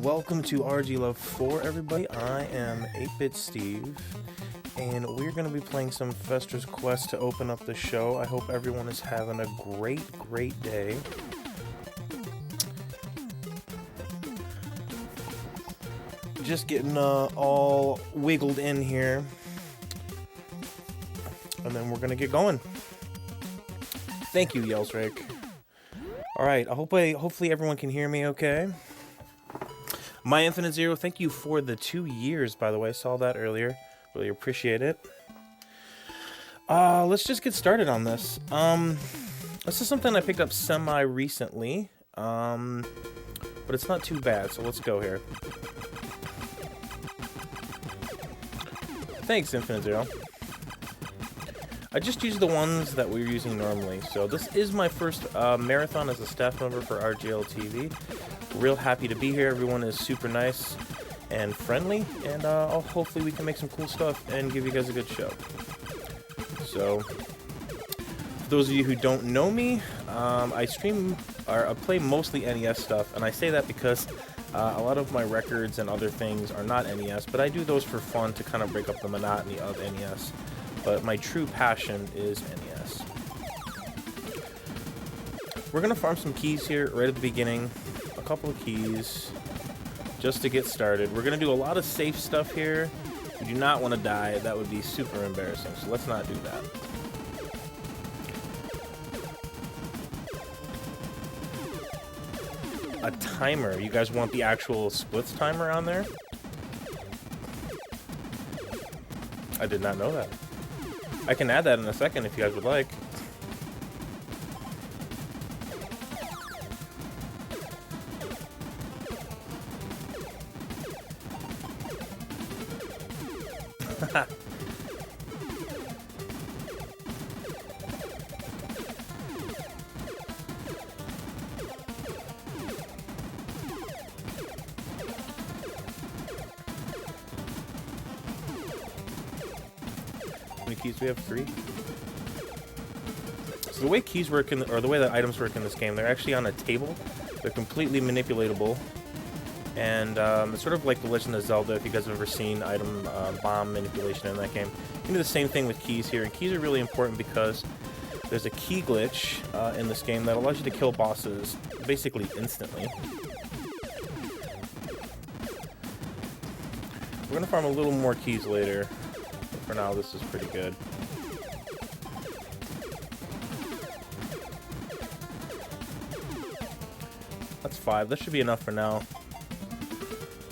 Welcome to RGLOVE 4, everybody. I am 8-Bit Steve, and we're going to be playing some Fester's Quest to open up the show. I hope everyone is having a great day. Just getting all wiggled in here, and then we're going to get going. Thank you, Yelsrick. Alright, hopefully everyone can hear me okay. My Infinite Zero, thank you for the 2 years, by the way. I saw that earlier. Really appreciate it. Let's just get started on this. This is something I picked up semi-recently. But it's not too bad, so let's go here. Thanks, Infinite Zero. I just used the ones that we're using normally. So this is my first marathon as a staff member for RGLTV. Real happy to be here. Everyone is super nice and friendly, and hopefully we can make some cool stuff and give you guys a good show. So, for those of you who don't know me, I play mostly NES stuff, and I say that because a lot of my records and other things are not NES, but I do those for fun to kind of break up the monotony of NES. But my true passion is NES. We're gonna farm some keys here right at the beginning. A couple of keys just to get started. We're gonna do a lot of safe stuff here. We do not want to die. That would be super embarrassing, so let's not do that. A timer. You guys want the actual splits timer on there? I did not know that. I can add that in a second if you guys would like. How many keys do we have? 3? So the way keys work, or the way that items work in this game, they're actually on a table. They're completely manipulatable. And it's sort of like The Legend of Zelda, if you guys have ever seen item bomb manipulation in that game. You can do the same thing with keys here. And keys are really important because there's a key glitch in this game that allows you to kill bosses basically instantly. We're going to farm a little more keys later. But for now, this is pretty good. That's 5. That should be enough for now.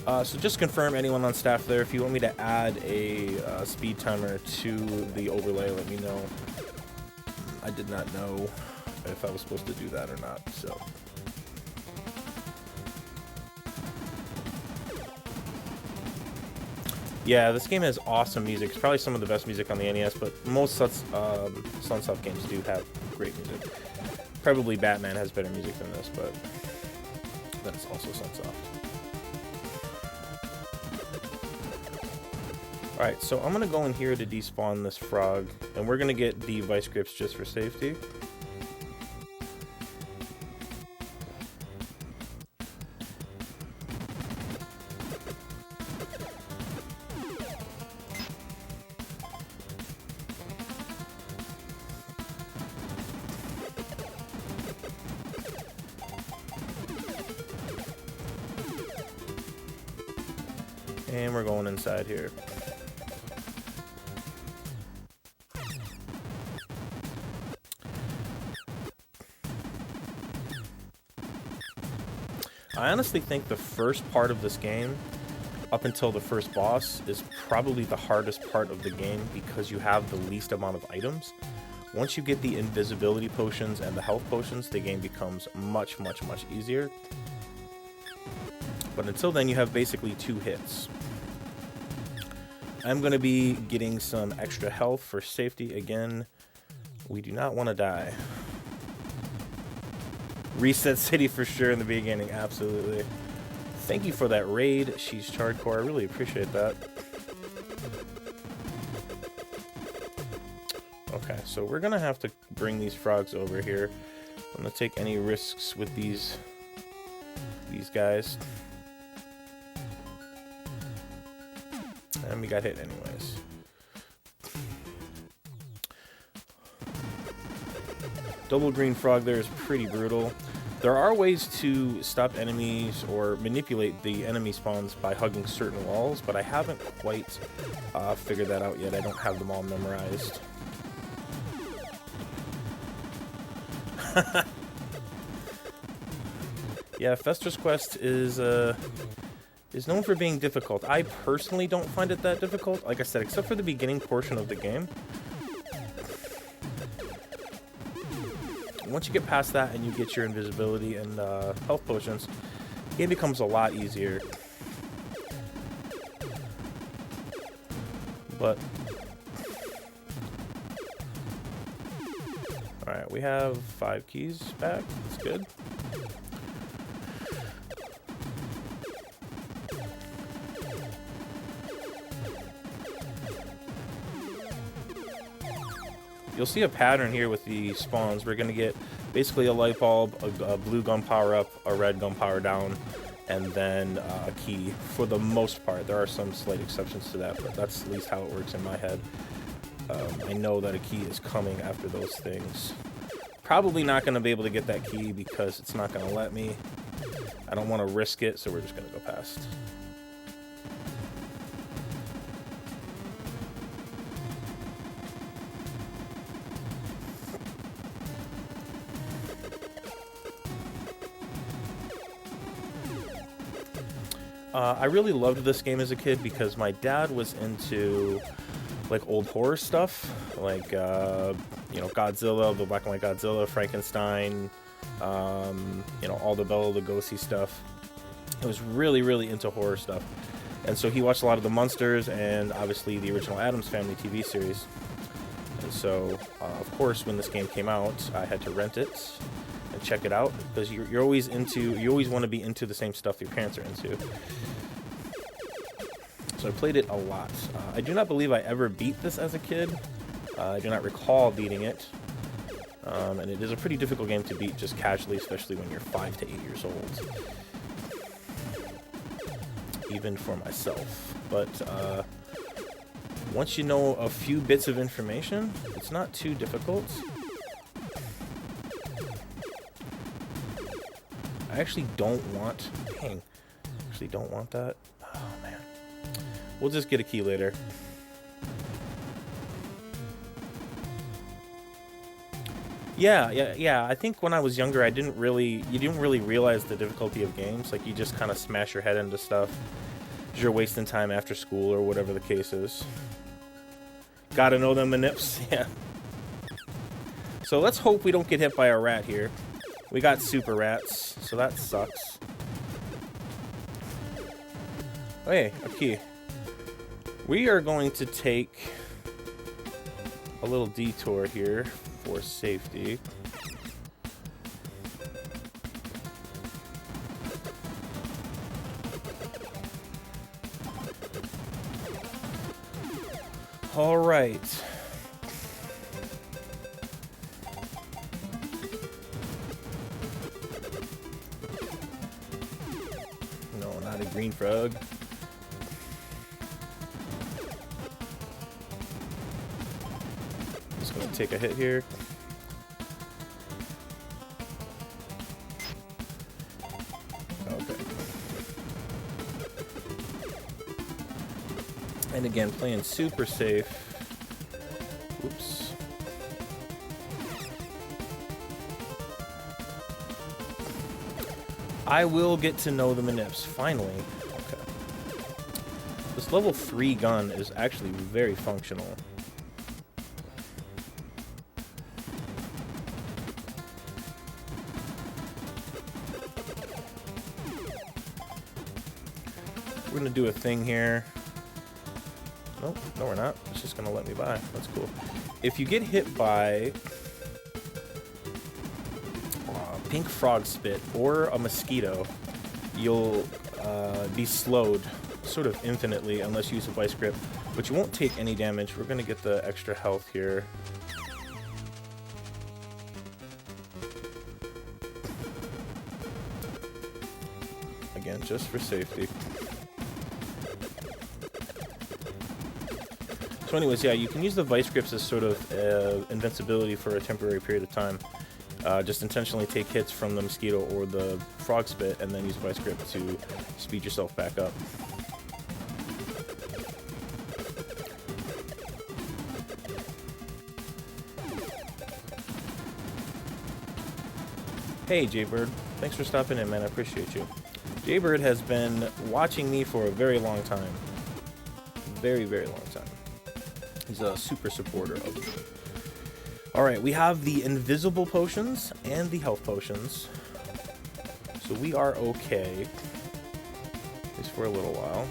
So just confirm, anyone on staff there, if you want me to add a speed timer to the overlay, let me know. I did not know if I was supposed to do that or not, so. Yeah, this game has awesome music. It's probably some of the best music on the NES, but most Sunsoft games do have great music. Probably Batman has better music than this, but that's also Sunsoft. Alright, so I'm going to go in here to despawn this frog, and we're going to get the vice grips just for safety. And we're going inside here. I honestly think the first part of this game, up until the first boss, is probably the hardest part of the game because you have the least amount of items. Once you get the invisibility potions and the health potions, the game becomes much easier. But until then, you have basically 2 hits. I'm going to be getting some extra health for safety again. We do not want to die. Reset City for sure in the beginning, absolutely. Thank you for that raid, She's Hardcore. I really appreciate that. Okay, so we're gonna have to bring these frogs over here. I'm gonna take any risks with these guys. enemy got hit anyways. Double green frog there is pretty brutal. There are ways to stop enemies or manipulate the enemy spawns by hugging certain walls, but I haven't quite figured that out yet. I don't have them all memorized. Yeah, Fester's Quest is known for being difficult. I personally don't find it that difficult, like I said, except for the beginning portion of the game. Once you get past that and you get your invisibility and health potions, the game becomes a lot easier. But alright, we have 5 keys back. That's good. You'll see a pattern here with the spawns. We're going to get basically a light bulb, a blue gun power up, a red gun power down, and then a key for the most part. There are some slight exceptions to that, but that's at least how it works in my head. I know that a key is coming after those things. Probably not going to be able to get that key because it's not going to let me. I don't want to risk it, so we're just going to go past. I really loved this game as a kid because my dad was into like old horror stuff, like you know, Godzilla, the black and white Godzilla, Frankenstein, you know, all the Bela Lugosi stuff. It was really into horror stuff, and so he watched a lot of the Munsters and obviously the original Addams Family TV series. And so, of course, when this game came out, I had to rent it and check it out because you always want to be into the same stuff your parents are into. So I played it a lot. I do not believe I ever beat this as a kid. I do not recall beating it. And it is a pretty difficult game to beat just casually, especially when you're 5 to 8 years old. Even for myself. But once you know a few bits of information, it's not too difficult. I actually don't want... Dang. Actually don't want that. Oh, man. We'll just get a key later. Yeah. I think when I was younger, you didn't really realize the difficulty of games. Like, you just kind of smash your head into stuff. You're wasting time after school or whatever the case is. Gotta know them manips. Yeah. So let's hope we don't get hit by a rat here. We got super rats, so that sucks. Oh, hey, a key. We are going to take a little detour here for safety. All right. No, not a green frog. Just gonna take a hit here. Okay. And again, playing super safe. Oops. I will get to know the manips, finally. Okay. This level 3 gun is actually very functional. We're gonna do a thing here. Nope, no we're not. It's just gonna let me by. That's cool. If you get hit by pink frog spit or a mosquito, you'll be slowed sort of infinitely unless you use a vice grip, but you won't take any damage. We're gonna get the extra health here. Again, just for safety. So anyways, yeah, you can use the vice grips as sort of invincibility for a temporary period of time. Just intentionally take hits from the mosquito or the frog spit, and then use vice grip to speed yourself back up. Hey, Jaybird. Thanks for stopping in, man. I appreciate you. Jaybird has been watching me for a very long time. Very, very long time. He's a super supporter of me. Alright, we have the invisible potions and the health potions. So we are okay. At least for a little while.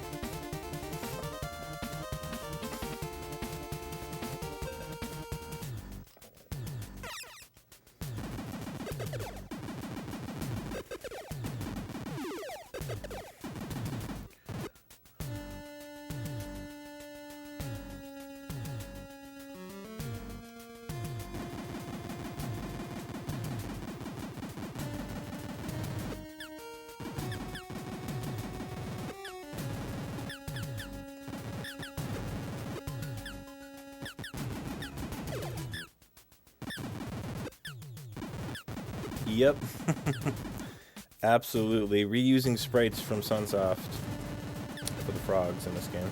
Yep. Absolutely. Reusing sprites from Sunsoft for the frogs in this game.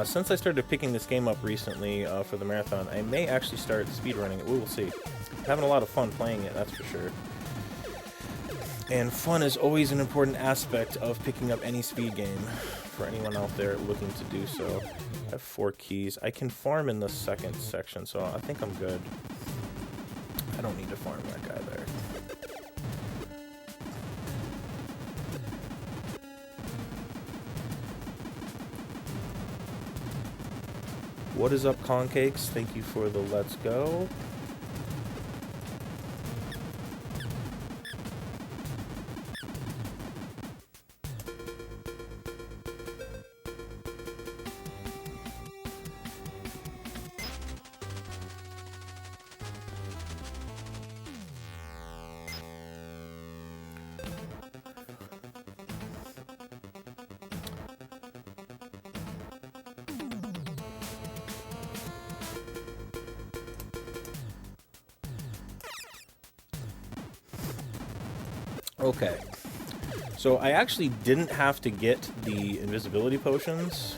Since I started picking this game up recently for the marathon, I may actually start speedrunning it. We will see. I'm having a lot of fun playing it, that's for sure. And fun is always an important aspect of picking up any speed game for anyone out there looking to do so. I have 4 keys. I can farm in the second section, so I think I'm good. I don't need to farm that guy there. What is up, Concakes? Thank you for the let's go. Okay, so I actually didn't have to get the invisibility potions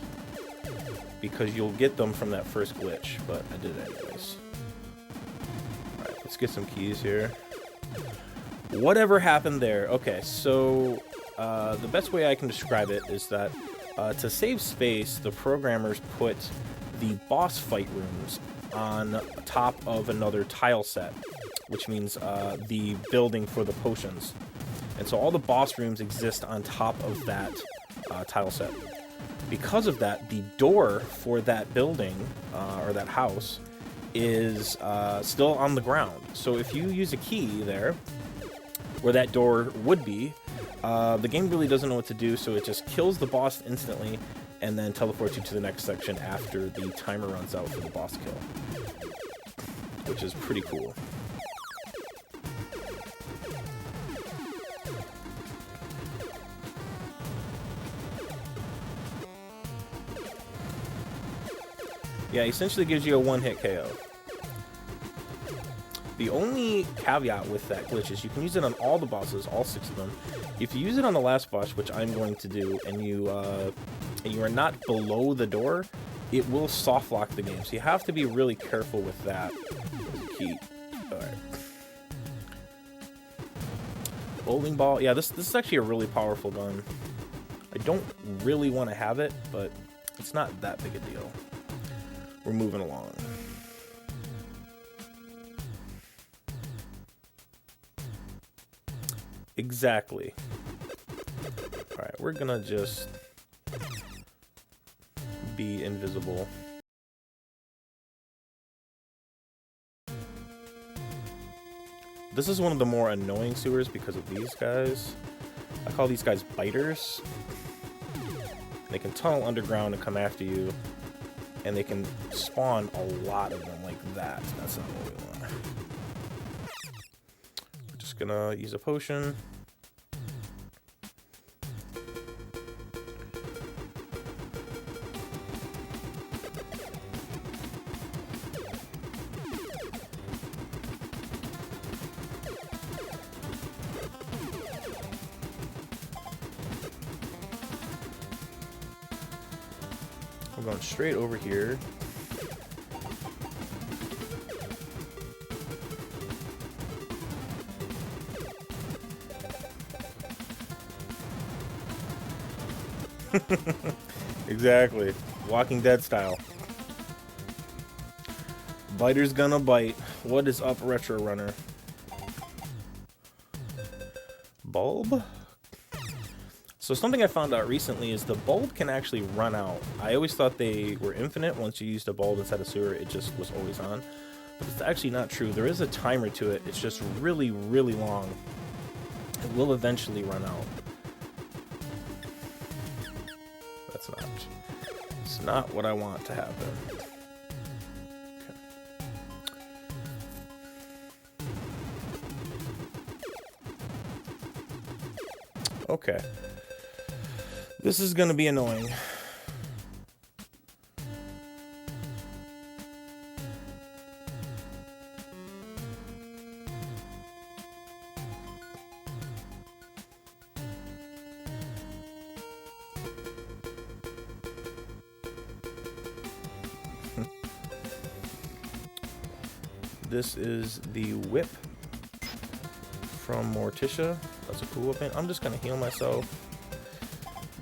because you'll get them from that first glitch, but I did it anyways. Alright, let's get some keys here. Whatever happened there? Okay, so the best way I can describe it is that to save space, the programmers put the boss fight rooms on top of another tile set, which means the building for the potions. And so all the boss rooms exist on top of that tile set. Because of that, the door for that building, or that house, is still on the ground. So if you use a key there, where that door would be, the game really doesn't know what to do, so it just kills the boss instantly, and then teleports you to the next section after the timer runs out for the boss kill. Which is pretty cool. Yeah, essentially gives you a one-hit KO. The only caveat with that glitch is you can use it on all the bosses, all 6 of them. If you use it on the last boss, which I'm going to do, and you are not below the door, it will soft lock the game. So you have to be really careful with that. Key. Alright. Bowling ball. Yeah, this is actually a really powerful gun. I don't really want to have it, but it's not that big a deal. We're moving along. Exactly. Alright, we're gonna just be invisible. This is one of the more annoying sewers because of these guys. I call these guys biters. They can tunnel underground and come after you. And they can spawn a lot of them like that. That's not what we want. We're just gonna use a potion. We're going straight over here. Exactly. Walking Dead style. Biter's gonna bite. What is up, Retro Runner? Bulb? So something I found out recently is the bulb can actually run out. I always thought they were infinite. Once you used a bulb inside a sewer, it just was always on. But it's actually not true. There is a timer to it. It's just really, really long. It will eventually run out. It's not what I want to happen. Okay. This is gonna be annoying. This is the whip from Morticia. That's a cool weapon. I'm just gonna heal myself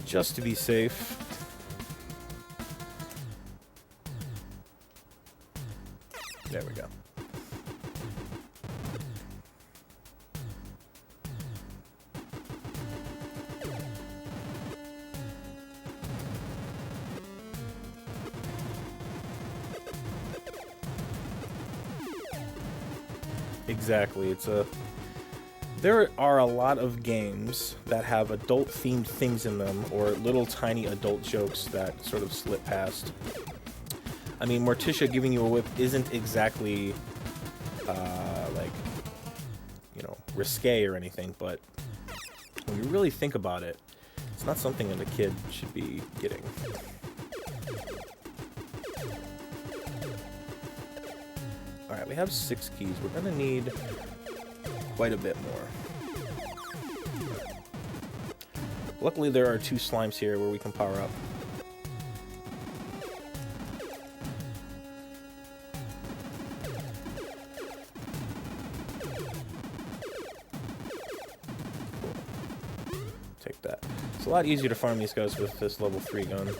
just to be safe. There we go. Exactly. There are a lot of games that have adult-themed things in them, or little tiny adult jokes that sort of slip past. I mean, Morticia giving you a whip isn't exactly, like, you know, risque or anything, but when you really think about it, it's not something that a kid should be getting. Alright, we have 6 keys. We're gonna need quite a bit more. Luckily, there are 2 slimes here where we can power up. Cool. Take that. It's a lot easier to farm these guys with this level 3 gun.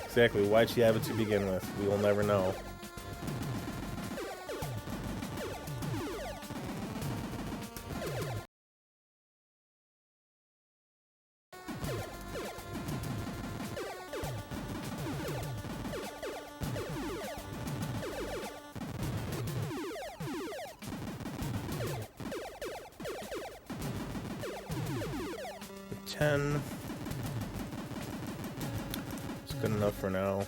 Exactly, why'd she have it to begin with? We will never know. Good enough for now.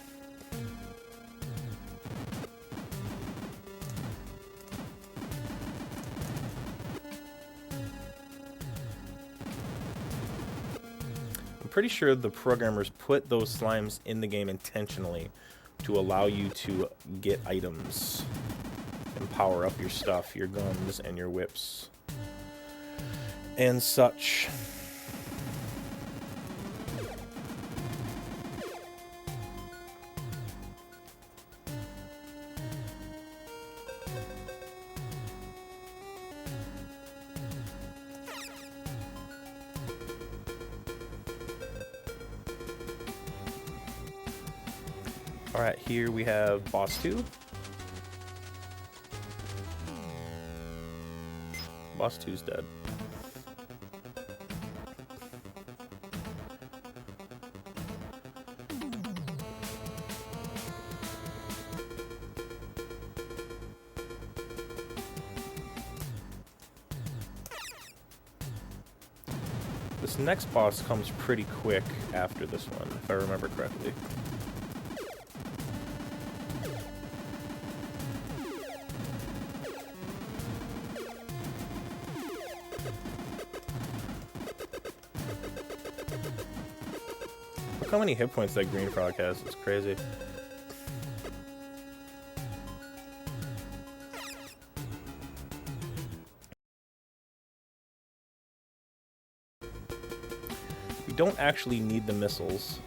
I'm pretty sure the programmers put those slimes in the game intentionally to allow you to get items and power up your stuff, your guns and your whips and such. Alright, here we have boss 2. Boss 2's dead. This next boss comes pretty quick after this one, if I remember correctly. Look how many hit points that green frog has, it's crazy. We don't actually need the missiles.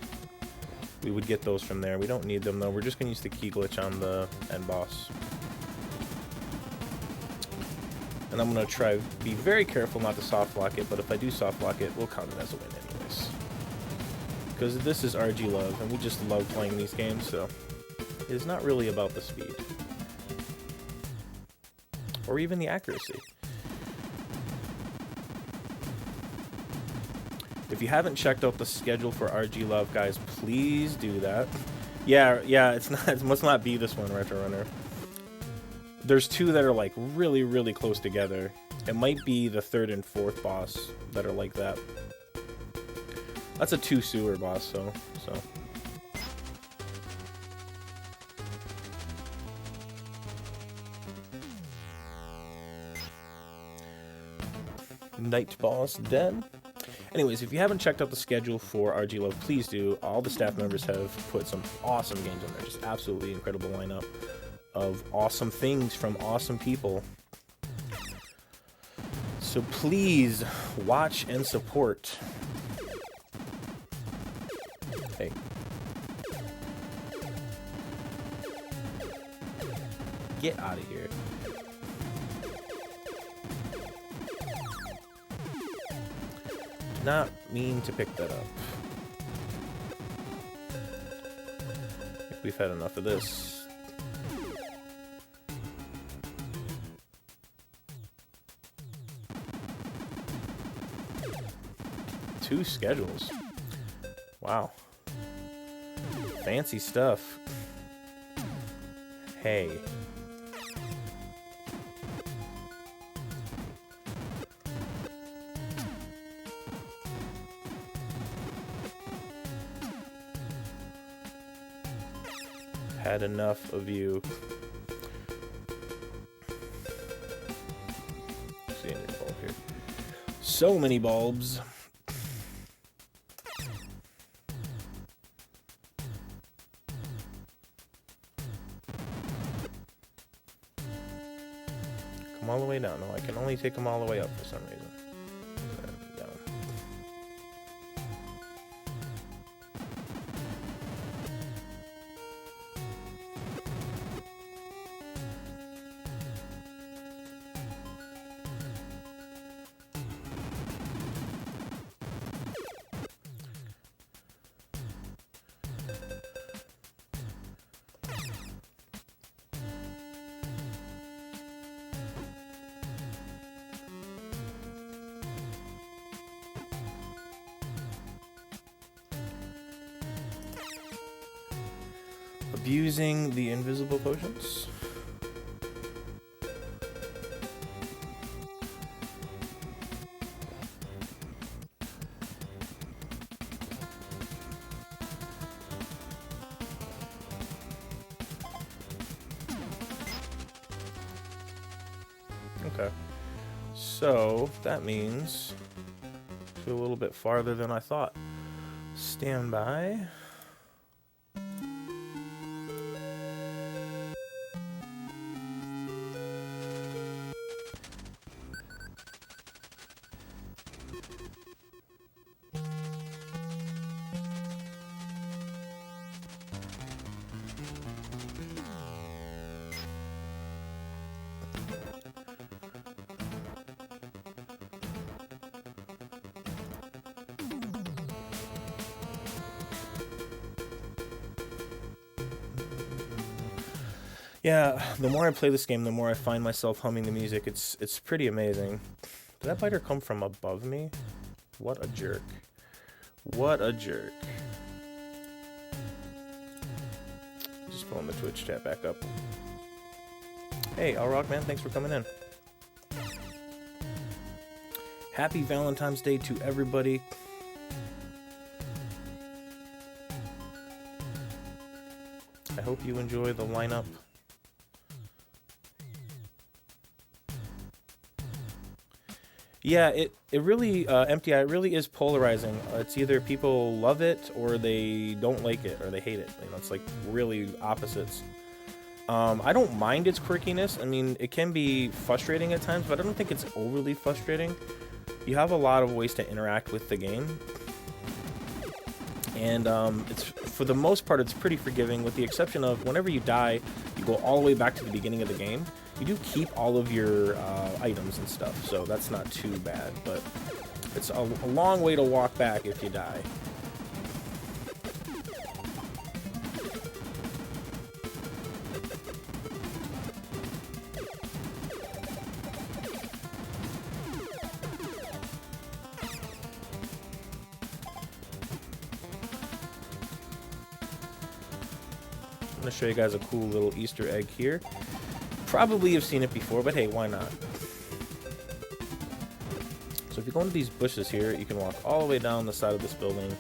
We would get those from there. We don't need them though. We're just going to use the key glitch on the end boss. And I'm going to try be very careful not to soft lock it, but if I do soft lock it, we'll count it as a win anyways. Because this is RGLOVE, and we just love playing these games, so it's not really about the speed. Or even the accuracy. If you haven't checked out the schedule for RGLOVE, guys, please do that. Yeah, it must not be this one, Retro Runner. There's two that are like really, really close together. It might be the third and fourth boss that are like that. That's a 2 sewer boss, so. Night boss dead. Anyways, if you haven't checked out the schedule for RGLOVE, please do. All the staff members have put some awesome games in there. Just absolutely incredible lineup of awesome things from awesome people. So please watch and support. Hey. Get out of here. Did not mean to pick that up. I think we've had enough of this. Two schedules. Wow. Fancy stuff. Hey. Had enough of you. See any bulb here. So many bulbs. Come all the way down. No, I can only take them all the way up for some reason. Down. Abusing the invisible potions. Okay. So that means to a little bit farther than I thought. Stand by. Yeah, the more I play this game, the more I find myself humming the music. It's pretty amazing. Did that biter come from above me? What a jerk. What a jerk. Just pulling the Twitch chat back up. Hey, Alrock man, thanks for coming in. Happy Valentine's Day to everybody. I hope you enjoy the lineup. Yeah, it really, MTI, it really is polarizing. It's either people love it or they don't like it or they hate it. You know, it's like really opposites. I don't mind its quirkiness. I mean, it can be frustrating at times, but I don't think it's overly frustrating. You have a lot of ways to interact with the game. And it's, for the most part, it's pretty forgiving, with the exception of whenever you die, you go all the way back to the beginning of the game. You do keep all of your items and stuff, so that's not too bad, but it's a long way to walk back if you die. I'm going to show you guys a cool little Easter egg here. Probably have seen it before, but hey, why not? So if you go into these bushes here, you can walk all the way down the side of this building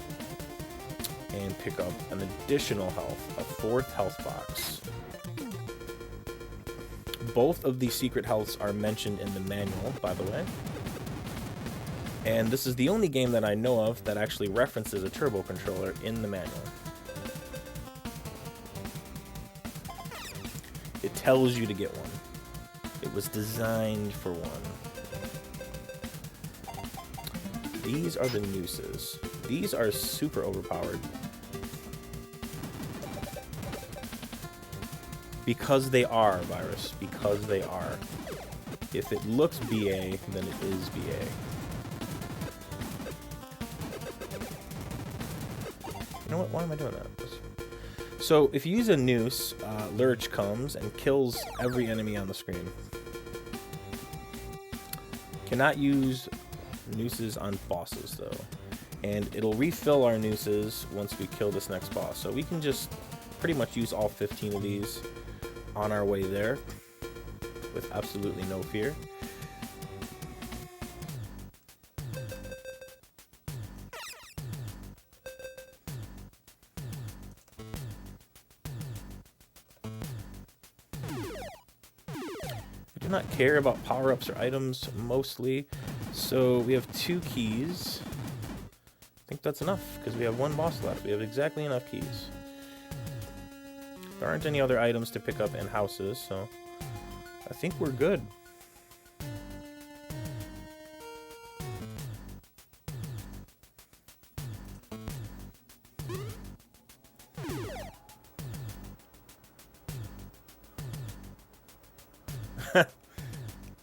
and pick up an additional health, a 4th health box. Both of these secret healths are mentioned in the manual, by the way. And this is the only game that I know of that actually references a turbo controller in the manual. It tells you to get one. It was designed for one. These are the nooses. These are super overpowered. Because they are, Virus. Because they are. If it looks BA, then it is BA. You know what? Why am I doing that? So, if you use a noose, Lurch comes and kills every enemy on the screen. Cannot use nooses on bosses, though. And it'll refill our nooses once we kill this next boss. So we can just pretty much use all 15 of these on our way there with absolutely no fear. I do not care about power-ups or items mostly, so we have 2 keys. I think that's enough because we have 1 boss left. We have exactly enough keys. There aren't any other items to pick up in houses, so I think we're good.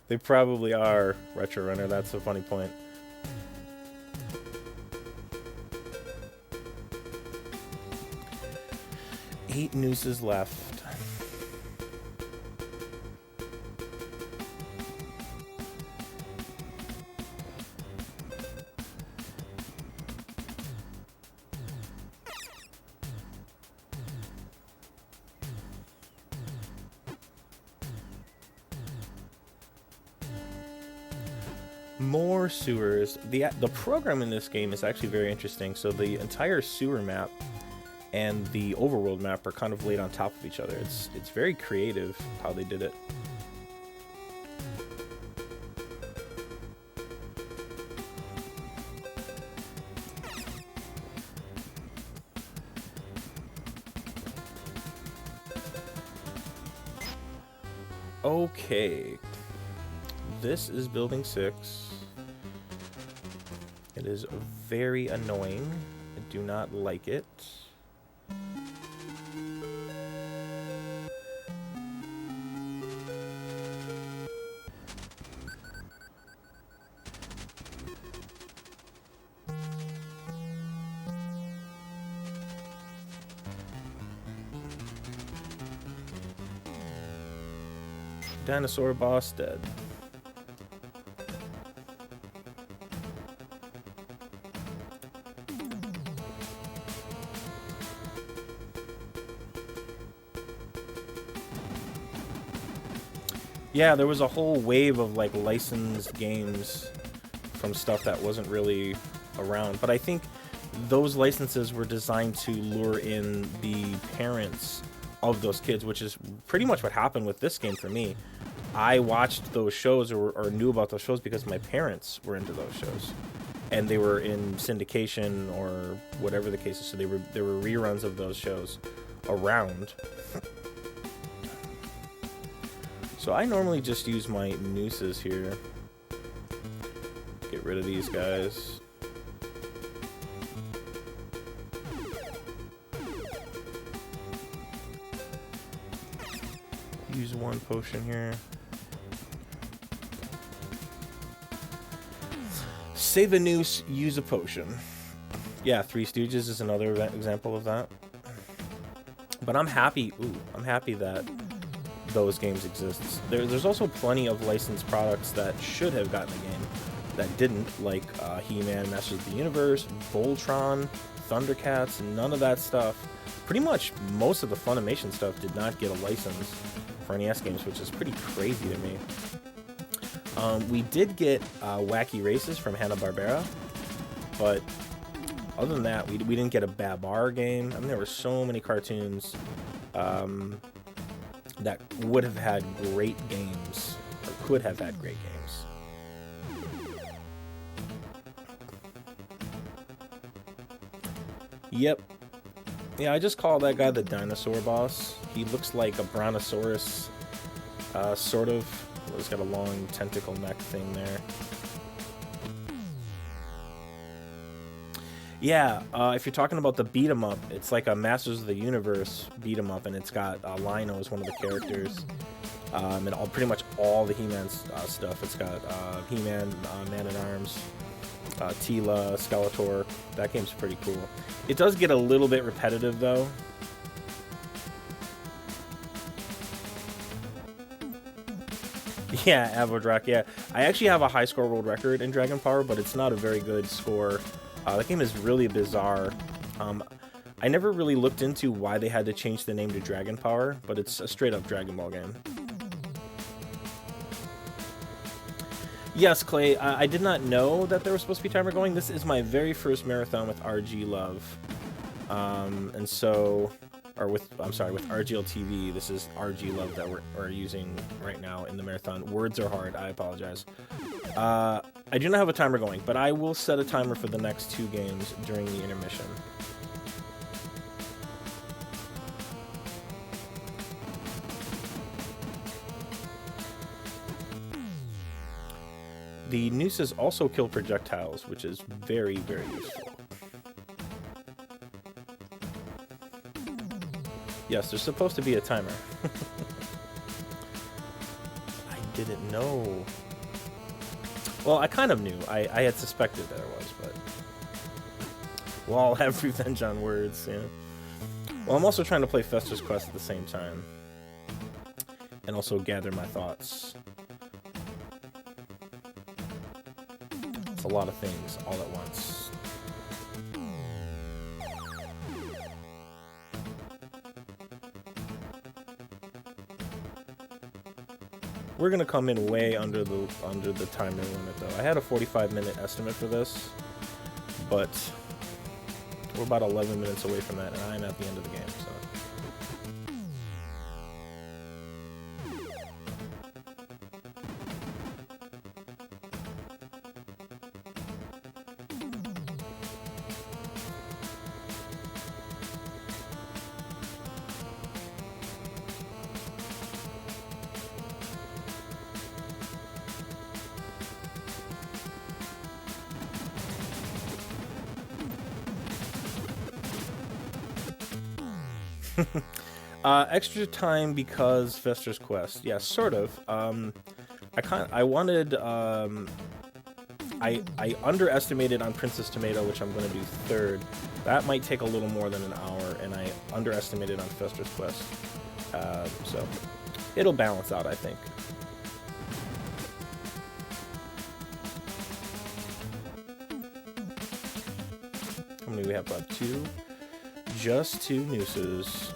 They probably are, Retro Runner. That's a funny point. Eight nooses left. More sewers. The program in this game is actually very interesting. So the entire sewer map and the overworld map are kind of laid on top of each other. It's very creative how they did it. Okay. This is building 6. It is very annoying. I do not like it. Dinosaur boss dead. Yeah, there was a whole wave of like licensed games from stuff that wasn't really around, but I think those licenses were designed to lure in the parents of those kids, which is pretty much what happened with this game for me. I watched those shows or knew about those shows because my parents were into those shows, and they were in syndication or whatever the case is. So there were reruns of those shows around. So I normally just use my nooses here. Get rid of these guys. Use one potion here. Save a noose, use a potion. Yeah, Three Stooges is another example of that. But I'm happy. Ooh, I'm happy that those games exist. There's also plenty of licensed products that should have gotten a game that didn't, like He-Man, Masters of the Universe, Voltron, Thundercats, none of that stuff. Pretty much most of the Funimation stuff did not get a license for NES games, which is pretty crazy to me. We did get Wacky Races from Hanna-Barbera, but other than that, we didn't get a Babar game. I mean, there were so many cartoons that would have had great games, or could have had great games. Yep. Yeah, I just call that guy the dinosaur boss. He looks like a brontosaurus, sort of. He's got a long tentacle neck thing there. Yeah, if you're talking about the beat 'em up, it's like a Masters of the Universe beat 'em up, and it's got Lino as one of the characters, and pretty much all the He-Man stuff. It's got He-Man, Man-at-Arms, Teela, Skeletor. That game's pretty cool. It does get a little bit repetitive though. Yeah, Avodrak, yeah. I actually have a high score world record in Dragon Power, but it's not a very good score. That game is really bizarre. I never really looked into why they had to change the name to Dragon Power, but it's a straight-up Dragon Ball game. Yes, Clay, I did not know that there was supposed to be timer going. This is my very first marathon with RGLOVE. And so... with RGLTV. This is RGLOVE that we're using right now in the marathon. Words are hard, I apologize. I do not have a timer going, but I will set a timer for the next 2 games during the intermission. The nooses also kill projectiles, which is very, very useful. Yes, there's supposed to be a timer. I didn't know. Well, I kind of knew. I had suspected there was, but... we'll all have revenge on words, yeah. Well, I'm also trying to play Fester's Quest at the same time. And also gather my thoughts. It's a lot of things all at once. We're gonna come in way under the timer limit though. I had a 45-minute estimate for this, but we're about 11 minutes away from that, and I'm at the end of the game, so. Extra time because Fester's Quest. Yeah, sort of. I underestimated on Princess Tomato, which I'm going to do third. That might take a little more than an hour, and I underestimated on Fester's Quest. So it'll balance out, I think. many do we have left? 2. Just 2 nooses.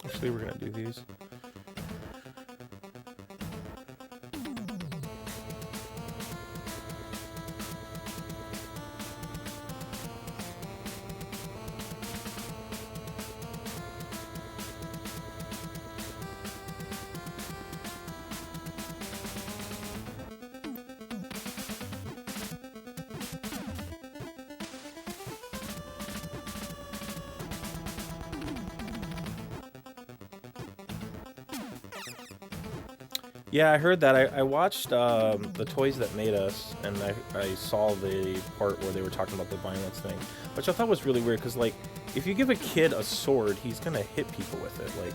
Actually, we're gonna do these. Yeah, I heard that. I watched the Toys That Made Us, and I saw the part where they were talking about the violence thing, which I thought was really weird, because, like, if you give a kid a sword, he's going to hit people with it. Like,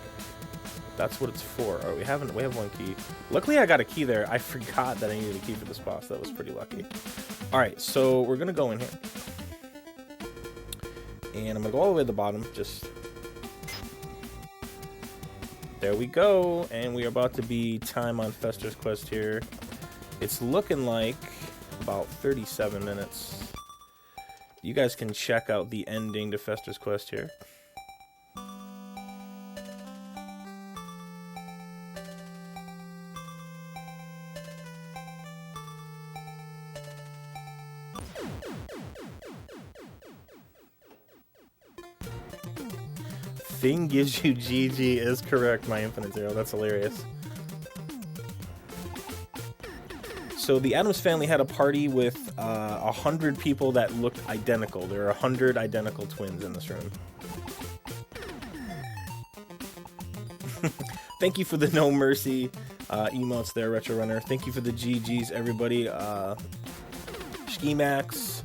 that's what it's for. Oh, we have 1 key. Luckily, I got a key there. I forgot that I needed a key for this boss. That was pretty lucky. Alright, so we're going to go in here. And I'm going to go all the way to the bottom, just... There we go, and we are about to be time on Fester's Quest here. It's looking like about 37 minutes. You guys can check out the ending to Fester's Quest here. Thing gives you GG is correct, my Infinite Zero. That's hilarious. So the Addams Family had a party with 100 people that looked identical. There are 100 identical twins in this room. Thank you for the No Mercy emotes there, Retro Runner. Thank you for the GGs, everybody. Schemax,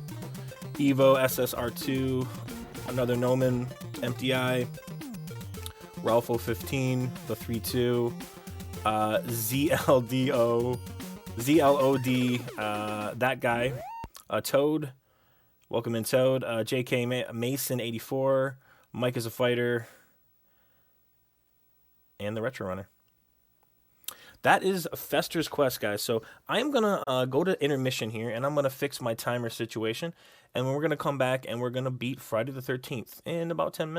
Evo, SSR2, another Noman, Empty Eye, Ralpho15, the 3-2, ZLOD, that guy, Toad, welcome in Toad, JK Mason84, Mike is a Fighter, and the Retro Runner. That is Fester's Quest, guys. So I'm going to go to intermission here, and I'm going to fix my timer situation, and we're going to come back, and we're going to beat Friday the 13th in about 10 minutes.